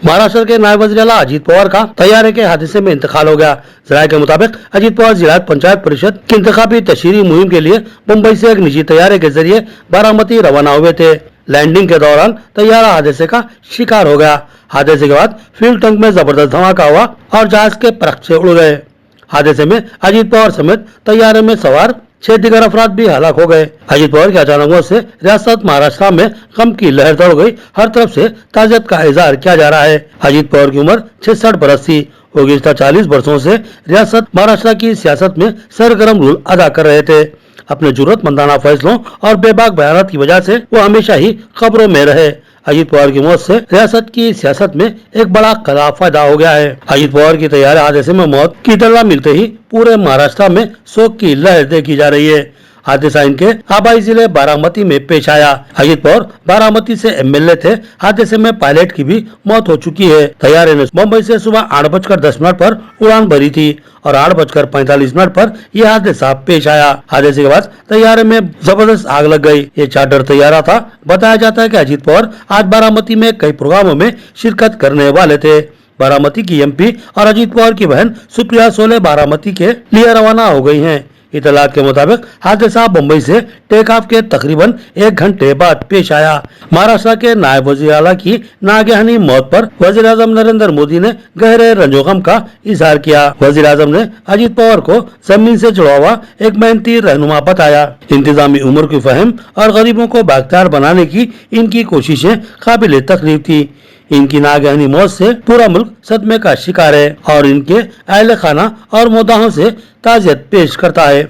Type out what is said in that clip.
महाराष्ट्र के नायब वज़ीर आला अजीत पवार का तैयारे के हादसे में इंतकाल हो गया। जराये के मुताबिक अजीत पवार जिला पंचायत परिषद की इंतखाबी तशहीरी मुहिम के लिए मुंबई से एक निजी तैयारे के जरिए बारामती रवाना हुए थे। लैंडिंग के दौरान तैयारा हादसे का शिकार हो गया। हादसे के बाद फ्यूल टैंक में जबरदस्त धमाका हुआ और जहाज के परखचे उड़ गए। हादसे में अजीत पवार समेत तैयारे में सवार 6 दिगर अफराद भी हलाक हो गए। अजीत पवार के अचानक मौत से रियासत महाराष्ट्र में गम की लहर दौड़ गई। हर तरफ से ताज़ियत का इजहार किया जा रहा है। अजीत पवार की उम्र 66 बरस थी। वो गुज़िश्ता 40 वर्षों से रियासत महाराष्ट्र की सियासत में सरगर्म रोल अदा कर रहे थे। अपने जरूरतमंदाना फैसलों और बेबाक बयानात की वजह से वो हमेशा ही खबरों में रहे। अजीत पवार की मौत से रियासत की सियासत में एक बड़ा खिलाफ पैदा हो गया है। अजीत पवार की तैयारी हादसे में मौत की इत्तला मिलते ही पूरे महाराष्ट्र में शोक की लहर देखी जा रही है। हादसा इनके आबाई जिले बारामती में पेश आया। अजीत पवार बारामती से एमएलए थे। हादसे में पायलट की भी मौत हो चुकी है। तैयारे ने मुंबई से सुबह 8:10 पर उड़ान भरी थी और 8:45 पर यह हादसा पेश आया। हादसे के बाद तैयारे में जबरदस्त आग लग गई। ये चार्टर तैयारा था। बताया जाता है कि अजीत पवार आज बारामती में कई प्रोग्रामों में शिरकत करने वाले थे। बारामती की एमपी और अजीत पवार की बहन सुप्रिया सोले बारामती के लिए रवाना हो गई हैं। इतलात के मुताबिक हादसा मुंबई से टेक ऑफ के तकरीबन 1 घंटे बाद पेश आया। महाराष्ट्र के नायब वज़ीर आला की नागहानी मौत पर वज़ीर आज़म नरेंद्र मोदी ने गहरे रंजोगम का इजहार किया। वज़ीर आज़म ने अजीत पवार को जमीन से जुड़ा हुआ एक मेहनती रहनुमा बताया। इंतजामी उम्र की फहम और गरीबों को बाख्तियार बनाने की इनकी कोशिशें काबिल तकरीफ थी। इनकी नागहानी मौत से पूरा मुल्क सदमे का शिकार है और इनके अहल खाना और मुद्दाहों से ताज़ियत पेश करता है।